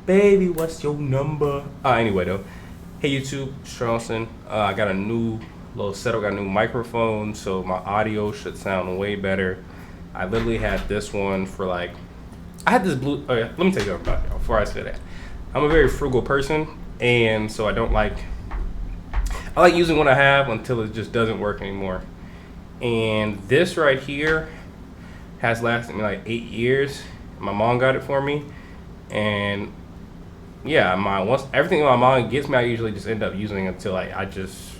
Baby, what's your number? Anyway though, hey YouTube, Charleston. I got a new little setup, got a new microphone, so my audio should sound way better. I literally had this one for like, I had this blue. Oh yeah, let me tell you about it before I say that. I'm a very frugal person, and so I like using what I have until it just doesn't work anymore. And this right here has lasted me like 8 years. My mom got it for me, and yeah, once everything my mom gets me, I usually just end up using it until like I just,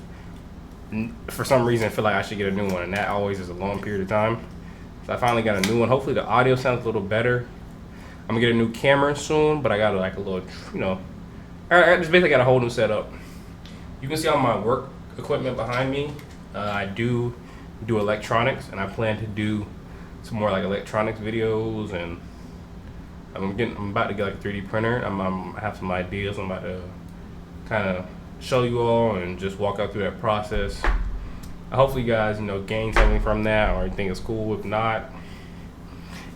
for some reason, feel like I should get a new one, and that always is a long period of time. So I finally got a new one. Hopefully the audio sounds a little better. I'm gonna get a new camera soon, but I got like a little, I just basically got a whole new setup. You can see all my work equipment behind me. I do electronics, and I plan to do some more like electronics videos, and I'm about to get like a 3D printer. I have some ideas. I'm about to kind of show you all and just walk out through that process. Hopefully you guys, gain something from that, or you think it's cool. If not,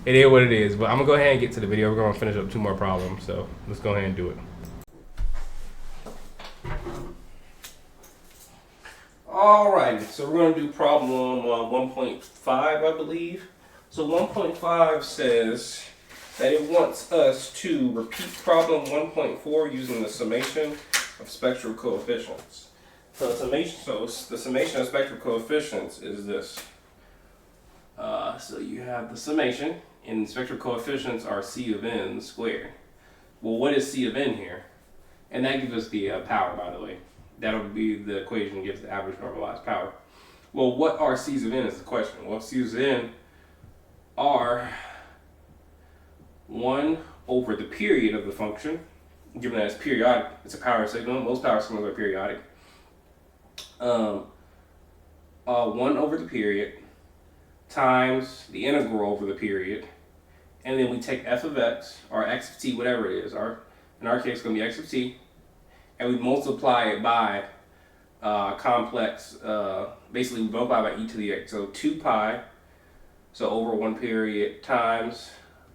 it is what it is. But I'm gonna go ahead and get to the video. We're gonna finish up 2 more problems, so let's go ahead and do it. Alrighty, so we're gonna do problem 1.5, I believe. So 1.5 says that it wants us to repeat problem 1.4 using the summation of spectral coefficients. So the summation of spectral coefficients is this. So you have the summation, and spectral coefficients are C of n squared. Well, what is C of n here? And that gives us the power, by the way. That'll be the equation that gives the average normalized power. Well, what are C's of n is the question. Well, C's of n are 1 over the period of the function, given that it's periodic. It's a power signal. Most power signals are periodic. 1 over the period times the integral over the period, and then we take f of x, or x of t, whatever it is. In our case, it's going to be x of t, and we multiply it by complex, basically we multiply by e to the x. So 2 pi, so over 1 period, times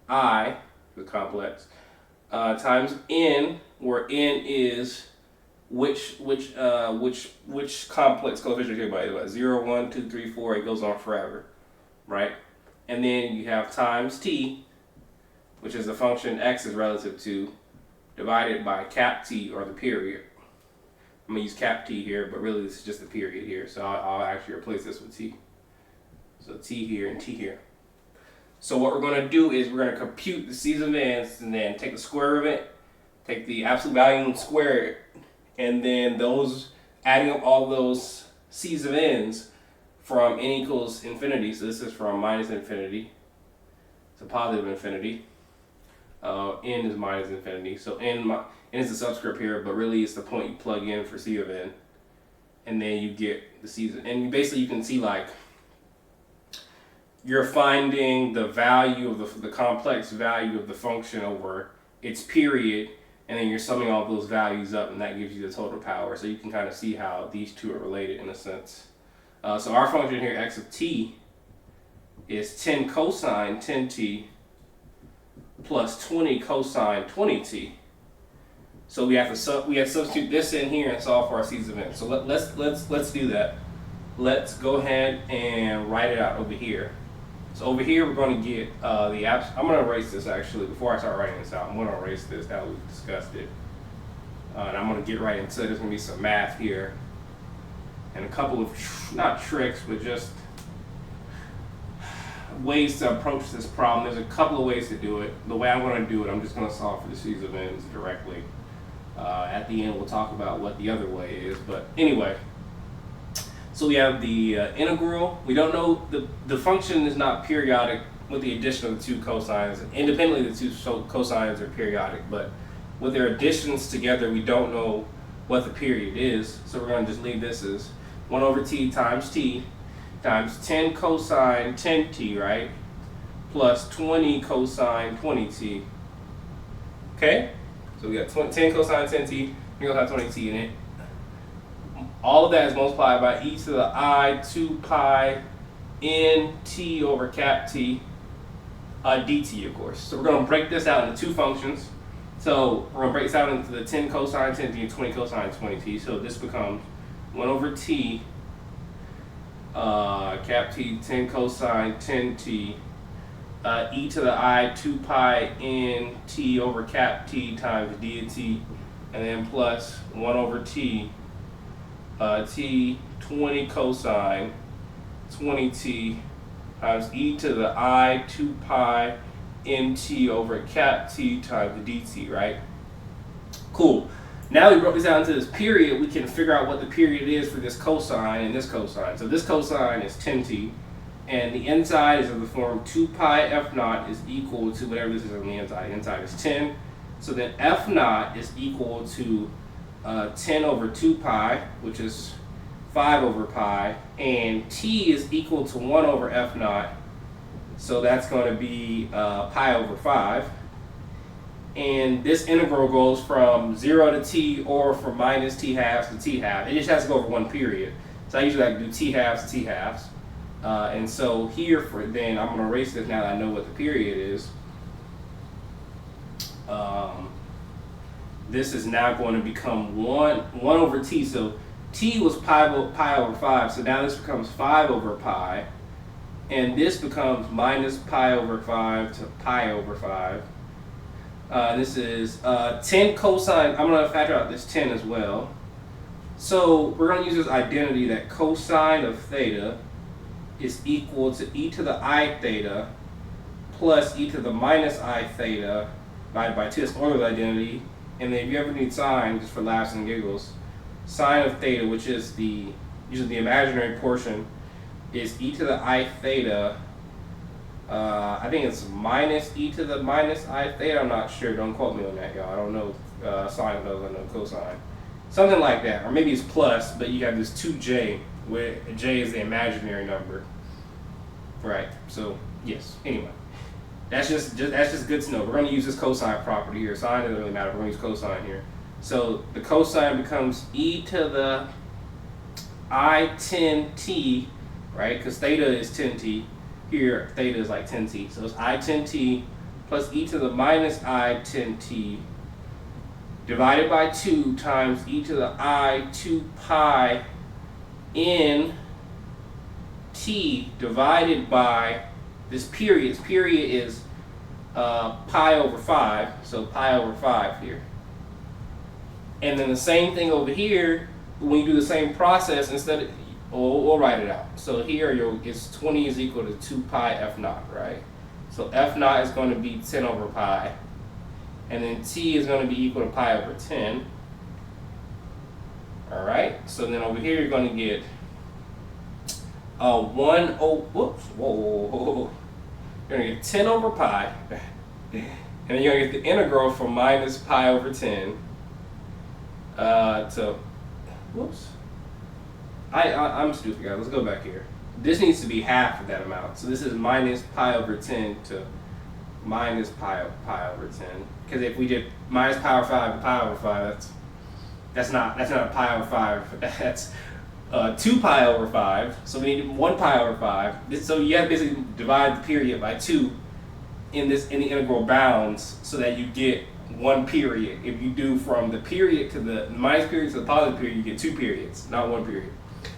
I, the complex, times n, where n is which complex coefficient here, by the way, 0, 1, 2, 3, 4, it goes on forever, right? And then you have times t, which is the function x is relative to, divided by cap t, or the period. I'm gonna use cap t here, but really this is just the period here, so I'll actually replace this with t. So t here and t here. So what we're going to do is we're going to compute the C's of n, and then take the square of it, take the absolute value and square it, and then adding up all those C's of n's from n equals infinity. So this is from minus infinity to positive infinity. N is minus infinity. So n is a subscript here, but really it's the point you plug in for C of n. And then you get the C's. And basically you can see like, you're finding the value of the complex value of the function over its period, and then you're summing all those values up, and that gives you the total power. So you can kind of see how these two are related in a sense. So our function here, x of t, is 10 cosine 10t plus 20 cosine 20t. So we have to substitute this in here and solve for our C's of n. So let's do that. Let's go ahead and write it out over here. So over here we're going to get I'm going to erase this actually before I start writing this out. I'm going to erase this now we've discussed it. And I'm going to get right into it. There's going to be some math here and a couple of, not tricks, but just ways to approach this problem. There's a couple of ways to do it. The way I'm going to do it, I'm just going to solve for the C's of n's directly. At the end we'll talk about what the other way is. But anyway. So we have the integral. We don't know, the function is not periodic with the addition of the 2 cosines. Independently, the 2 cosines are periodic, but with their additions together, we don't know what the period is. So we're going to just leave this as 1 over t times 10 cosine 10t, right? Plus 20 cosine 20t. Okay? So we got 10 cosine 10t, we also have 20t in it. All of that is multiplied by e to the I 2 pi n t over cap t dt, of course. So we're going to break this out into 2 functions. So we're gonna break this out into the 10 cosine 10t and 20 cosine 20t. So this becomes 1 over t, cap t 10 cosine 10t, e to the I 2 pi n t over cap t times d of t, and then plus 1 over t, t 20 cosine 20t times e to the I 2 pi nt over cap t times dt, right? Cool. Now we broke this down into this period, we can figure out what the period is for this cosine and this cosine. So this cosine is 10t, and the inside is of the form 2 pi f naught is equal to whatever this is on the inside. The inside is 10. So then f naught is equal to 10 over 2 pi, which is 5 over pi, and t is equal to 1 over f naught. So that's going to be pi over 5. And this integral goes from 0 to t, or from minus t halves to t halves. It just has to go over one period. So I usually like to do t halves to t halves. And so here, for then, I'm going to erase this now that I know what the period is. This is now going to become 1 over t. So t was pi over 5. So now this becomes 5 over pi. And this becomes minus pi over 5 to pi over 5. This is 10 cosine. I'm going to factor out this 10 as well. So we're going to use this identity that cosine of theta is equal to e to the I theta plus e to the minus I theta divided by 2. That's Euler's identity. And then if you ever need sine, just for laughs and giggles, sine of theta, which is usually the imaginary portion, is e to the I theta. I think it's minus e to the minus I theta. I'm not sure. Don't quote me on that, y'all. I don't know sine knows. I know cosine. Something like that. Or maybe it's plus, but you have this 2j, where j is the imaginary number. Right. So, yes. Anyway. That's just good to know. We're going to use this cosine property here. Sine doesn't really matter. We're going to use cosine here. So, the cosine becomes e to the I 10t, right? Because theta is 10t. Here, theta is like 10t. So it's I 10t plus e to the minus I 10t divided by 2 times e to the I 2 pi n t divided by this period. This period is pi over 5. So pi over 5 here. And then the same thing over here, when you do the same process, instead of, we'll write it out. So here, it's 20 is equal to 2 pi f naught, right? So f naught is going to be 10 over pi. And then t is going to be equal to pi over 10. All right? So then over here, you're going to get you're going to get 10 over pi. And then you're going to get the integral from minus pi over 10 to, I'm stupid, guys. Let's go back here. This needs to be half of that amount. So this is minus pi over 10 to minus pi over 10. Because if we did minus pi over 5 to pi over 5, that's not a pi over 5. That's 2 pi over 5. So we need 1 pi over 5. So you have to basically divide the period by 2 in the integral bounds so that you get one period. If you do from the period to the minus period to the positive period, you get 2 periods, not 1 period.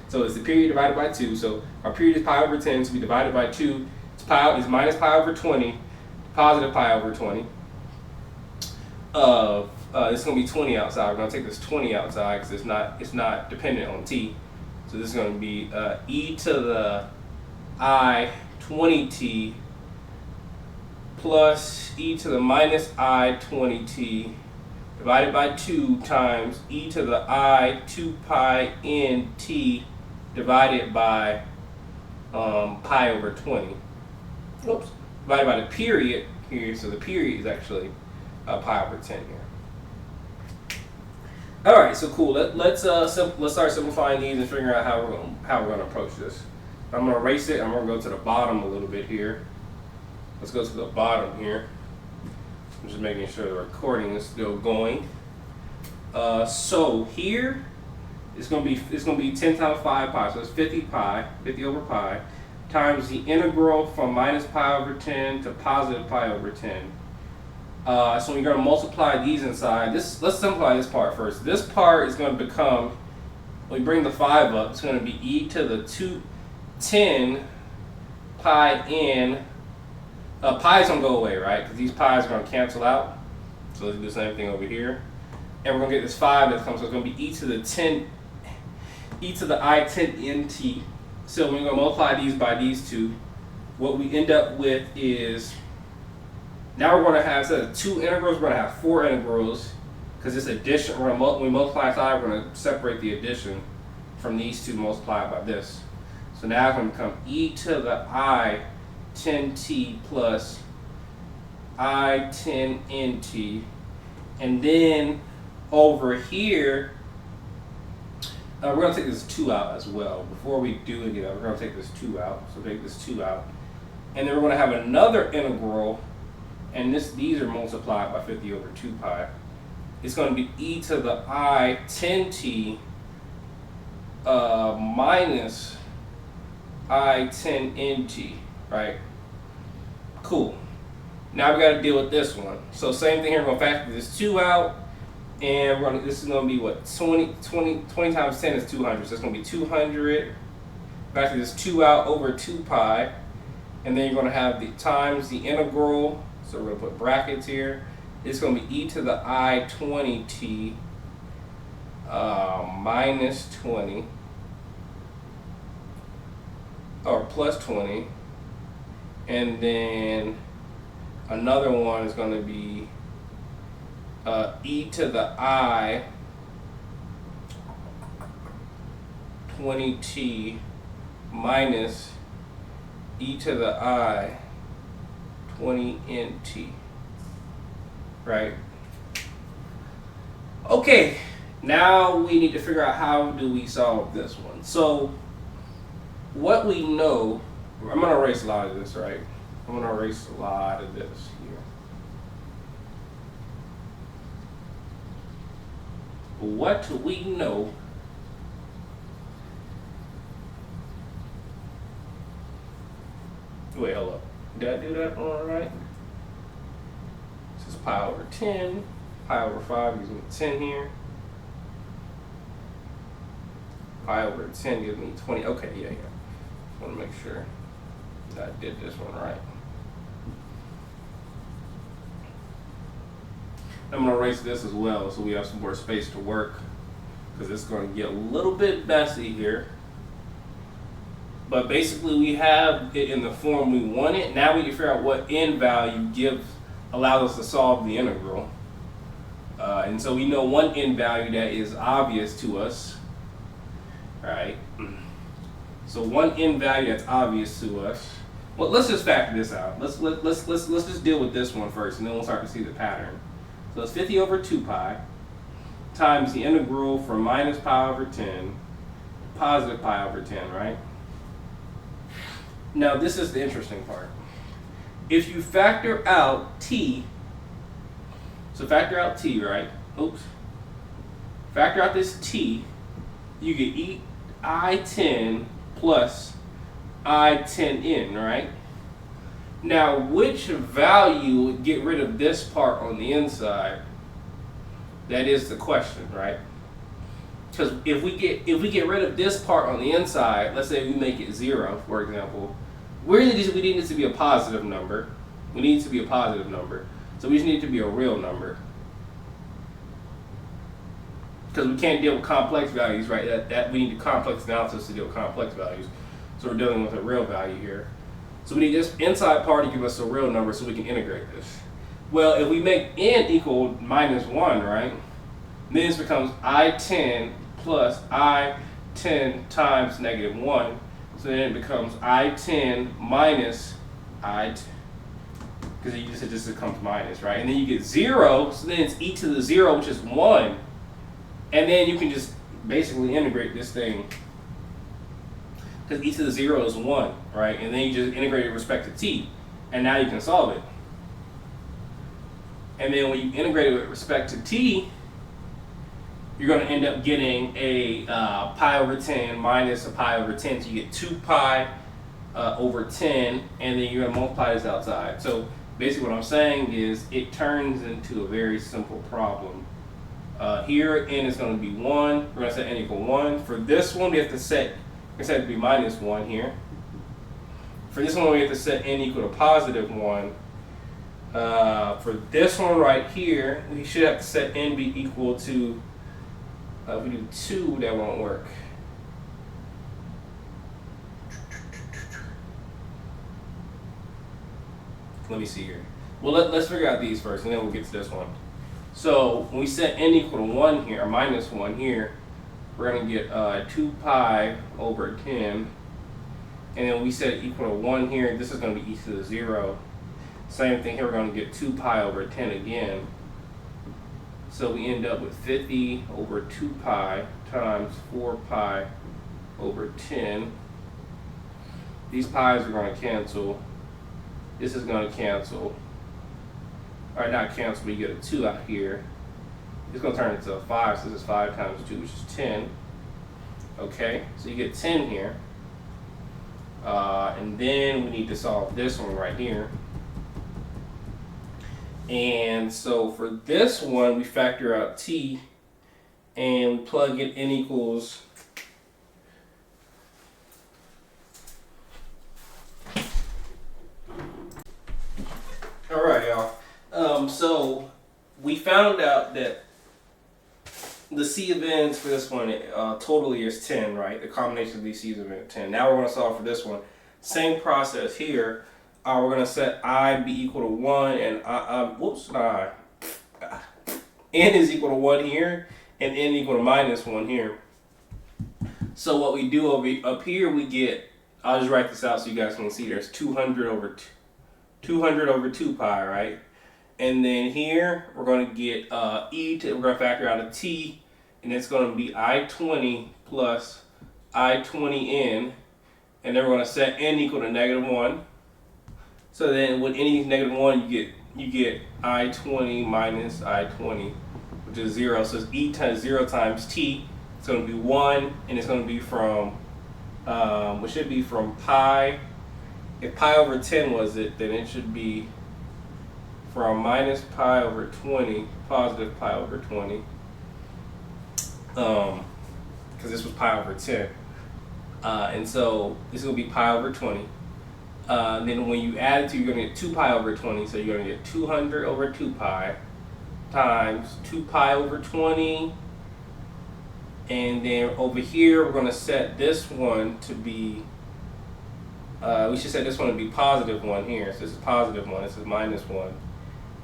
So it's the period divided by 2. So our period is pi over 10, so we divide it by 2. It's minus pi over 20, positive pi over 20. It's going to be 20 outside. We're going to take this 20 outside because it's not dependent on t. So this is going to be e to the I 20t plus e to the minus I 20t divided by 2 times e to the I 2 pi n t divided by pi over 20. Oops. Divided by the period here, so the period is actually pi over 10 here. All right, so cool. Let's start simplifying these and figuring out how we're going to approach this. I'm going to erase it. I'm going to go to the bottom a little bit here. Let's go to the bottom here. I'm just making sure the recording is still going. So here it's going to be 10 times 5 pi, so it's 50 over pi, times the integral from minus pi over 10 to positive pi over 10. So you're going to multiply these inside. Let's simplify this part first. This part is going to become, when we bring the 5 up, it's going to be e to the 10 pi n. Pi is going to go away, right? Because these pi's are going to cancel out. So let's do the same thing over here. And we're going to get this 5 that comes, so it's going to be e to the 10, e to the I10 nt. So we're going to multiply these by these two. What we end up with is, now we're going to have, instead of 2 integrals, we're going to have 4 integrals. Because this addition, when we multiply 5, we're going to separate the addition from these two multiplied by this. So now it's going to become e to the I10t plus I10nt. And then over here, we're going to take this 2 out as well. Before we do any of that, we're going to take this 2 out. So take this 2 out. And then we're going to have another integral. And these are multiplied by 50 over 2 pi. It's going to be e to the I10t minus I10nt, right? Cool. Now we got to deal with this one. So same thing here, we're going to factor this 2 out. And this is going to be what? 20 times 10 is 200. So it's going to be 200. Factor this 2 out over 2 pi. And then you're going to have the times the integral. So we're going to put brackets here. It's going to be e to the I20t minus 20. Or plus 20. And then another one is going to be e to the I 20t minus e to the I 20nt, right? Okay, now we need to figure out how do we solve this one. So what we know, I'm going to erase a lot of this, right? I'm going to erase a lot of this here. What we know wait, hold up. Did I do that all right? This is pi over 10, pi over 5 gives me 10 here. Pi over 10 gives me 20. Okay, yeah. Just want to make sure that I did this one right. I'm going to erase this as well so we have some more space to work, because it's going to get a little bit messy here. But basically we have it in the form we want it. Now we can figure out what n value allows us to solve the integral. And so we know one n value that is obvious to us. Right? So one n value that's obvious to us. Well, let's just factor this out. Let's just deal with this one first, and then we'll start to see the pattern. So it's 50 over 2 pi times the integral from minus pi over 10, positive pi over 10, right? Now this is the interesting part. If you factor out t, so factor out t, right? Oops. Factor out this t, you get I10 plus I10n, right? Now, which value would get rid of this part on the inside? That is the question, right? Because if we get rid of this part on the inside, let's say we make it 0, for example, we need it to be a positive number. We need it to be a positive number. So we just need it to be a real number. Because we can't deal with complex values, right? That we need the complex analysis to deal with complex values. So we're dealing with a real value here. So we need this inside part to give us a real number so we can integrate this. Well, if we make n equal minus 1, right? Then this becomes I10 plus I10 times negative 1. So then it becomes I10 minus I10. Because it just becomes minus, right? And then you get 0, so then it's e to the 0, which is 1. And then you can just basically integrate this thing. Because e to the 0 is 1, right? And then you just integrate it with respect to t. And now you can solve it. And then when you integrate it with respect to t, you're going to end up getting a pi over 10 minus a pi over 10. So you get 2 pi over 10, and then you're going to multiply this outside. So Basically what I'm saying is it turns into a very simple problem. Here n is going to be 1. We're going to set n equal 1. For this one we have to set, it to be minus 1 here. For this one we have to set n equal to positive 1. For this one right here, we should have to set n be equal to, if we do 2, that won't work. Let me see here. Well, let's figure out these first, and then we'll get to this one. So when we set n equal to 1 here, or minus 1 here, we're going to get 2 pi over 10. And then we set it equal to 1 here. This is going to be e to the 0. Same thing here, we're going to get 2 pi over 10 again. So we end up with 50 over 2 pi times 4 pi over 10. These pi's are going to cancel. This is going to cancel. Or not cancel, but you get a 2 out here. It's going to turn into a 5, so this is 5 times 2, which is 10. Okay, so you get 10 here. And then we need to solve this one right here. And so for this one, we factor out t, and we plug in n equals all right, y'all. So we found out that the C of n's for this one totally is 10, right? The combination of these C's of n is 10. Now we're going to solve for this one. Same process here. We're going to set I be equal to 1 and n is equal to 1 here and n equal to minus 1 here. So what we do up here, we get, I'll just write this out so you guys can see, there's 200 over 2 pi, right? And then here we're going to get we're going to factor out a t, and it's going to be I20 plus I20n, and then we're going to set n equal to -1. So then with any -1, you get I20 minus I20, which is 0. So it's e times 0 times t. It's going to be 1, and it's going to be from it should be from pi. If pi over 10 was it, then it should be from minus pi over 20, positive pi over 20, because this was pi over 10. And so this is going to be pi over 20. Then when you add it to, you're going to get 2 pi over 20, so you're going to get 200 over 2 pi times 2 pi over 20. And then over here, we're going to set this one to be, we should set this one to be positive 1 here. So this is positive 1, this is minus 1.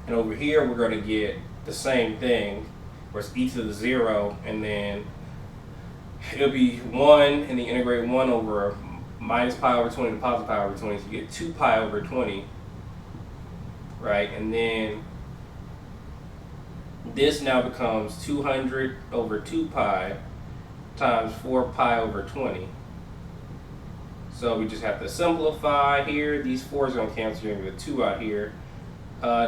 And over here, we're going to get the same thing, where it's e to the 0, and then it'll be 1, and then integrate 1 over minus pi over 20 to positive pi over 20, so you get 2 pi over 20, right? And then this now becomes 200 over 2 pi times 4 pi over 20. So we just have to simplify here. These 4's are going to cancel. You're going to get a 2 out here.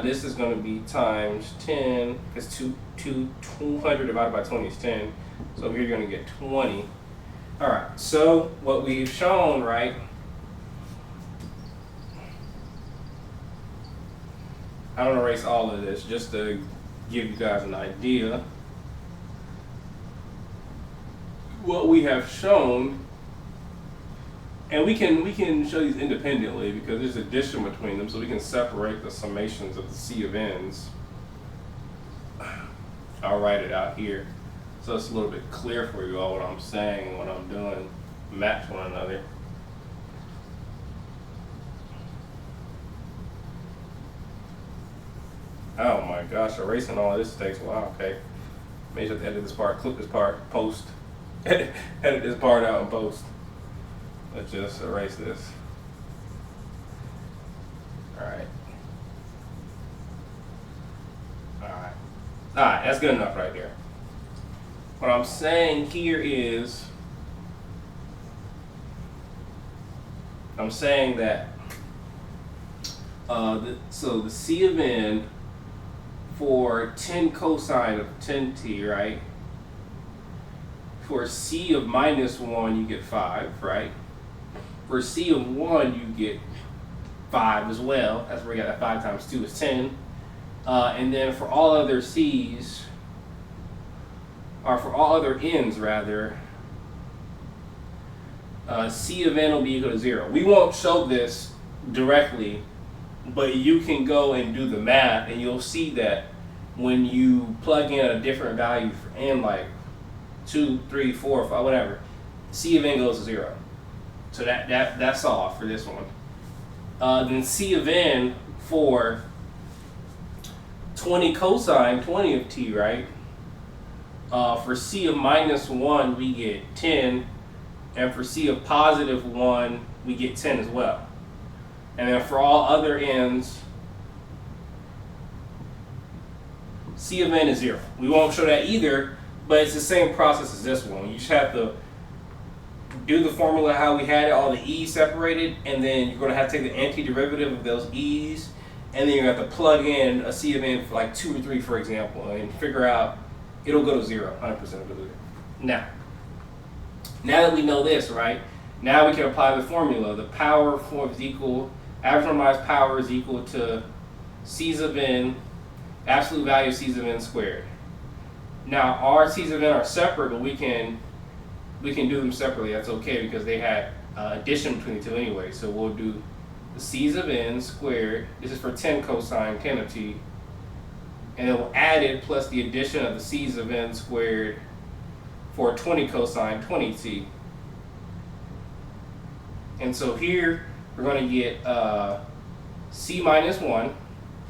This is going to be times 10, because 200 divided by 20 is 10. So over here you're going to get 20. All right, so what we've shown, right, I'm going to erase all of this just to give you guys an idea. What we have shown, and we can show these independently because there's addition between them, so we can separate the summations of the C of n's. I'll write it out here so it's a little bit clear for you all what I'm saying and what I'm doing match one another. Oh my gosh, erasing all of this takes a while. Okay, maybe I have to edit this part, clip this part, post, edit this part out and post. Let's just erase this. Alright. Alright, that's good enough right there. What I'm saying here is, I'm saying that so the C of n for 10 cosine of 10t, right? For C of minus 1, you get 5, right? For C of 1, you get 5 as well. That's where we got that 5 times 2 is 10. And then for all other C's, or for all other N's rather, C of N will be equal to 0. We won't show this directly, but you can go and do the math and you'll see that when you plug in a different value for N, like 2, 3, 4, 5, whatever, C of N goes to 0. So that's all for this one. Then C of N for 20 cosine 20 of t, right? For C of minus 1, we get 10. And for C of positive 1, we get 10 as well. And then for all other N's, C of N is 0. We won't show that either, but it's the same process as this one. You just have to do the formula how we had it, all the E's separated, and then you're going to have to take the antiderivative of those E's, and then you have to plug in a C of N for like 2 or 3, for example, and figure out it'll go to 0, 100% of it. Now that we know this, right, now we can apply the formula. The power form is equal, average normalized power is equal to C's of N, absolute value of C's of N squared. Now our C's of N are separate, but we can do them separately. That's okay because they had addition between the two anyway. So we'll do the C's of N squared. This is for 10 cosine 10 of t. And then we'll add it plus the addition of the C's of N squared for 20 cosine 20t. And so here we're going to get C minus 1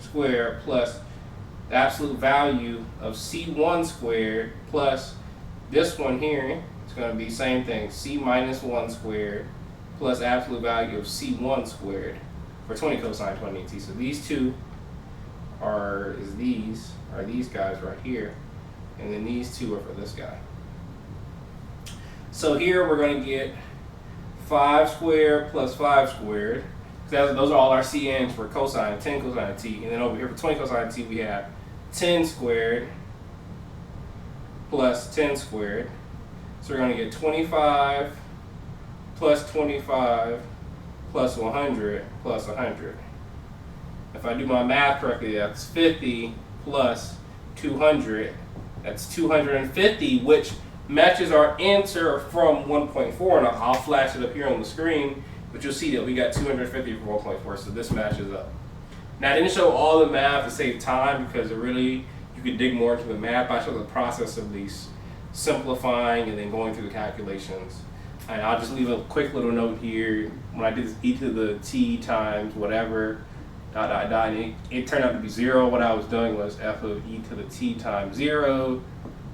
squared plus the absolute value of C1 squared plus this one here. It's going to be the same thing, C minus 1 squared plus absolute value of C1 squared for 20 cosine 20t. So these two are these guys right here, and then these two are for this guy. So here we're going to get 5 squared plus 5 squared. Those are all our CNs for cosine, 10 cosine t. And then over here for 20 cosine t, we have 10 squared plus 10 squared. So we're going to get 25 plus 25 plus 100 plus 100. If I do my math correctly, that's 50 plus 200. That's 250, which matches our answer from 1.4. And I'll flash it up here on the screen, but you'll see that we got 250 from 1.4, so this matches up. Now I didn't show all the math to save time because you could dig more into the math. I showed the process of these simplifying and then going through the calculations. And I'll just leave a quick little note here. When I did this e to the t times whatever, and it turned out to be 0. What I was doing was f of e to the t times 0.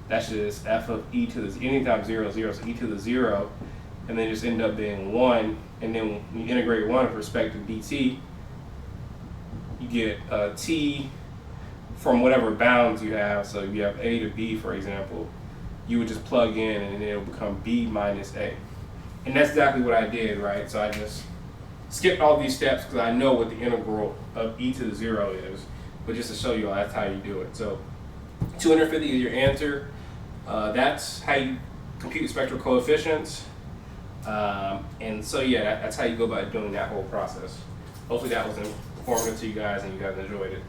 That's just f of e to the, anytime 0 is 0, so e to the 0. And then just end up being 1. And then when you integrate 1 with respect to dt, you get t from whatever bounds you have. So if you have a to b, for example, you would just plug in and it'll become b minus a. And that's exactly what I did, right? So I just skipped all these steps because I know what the integral of e to the 0 is. But just to show you all, that's how you do it. So 250 is your answer. That's how you compute the spectral coefficients. And so yeah, that's how you go about doing that whole process. Hopefully that was informative to you guys and you guys enjoyed it.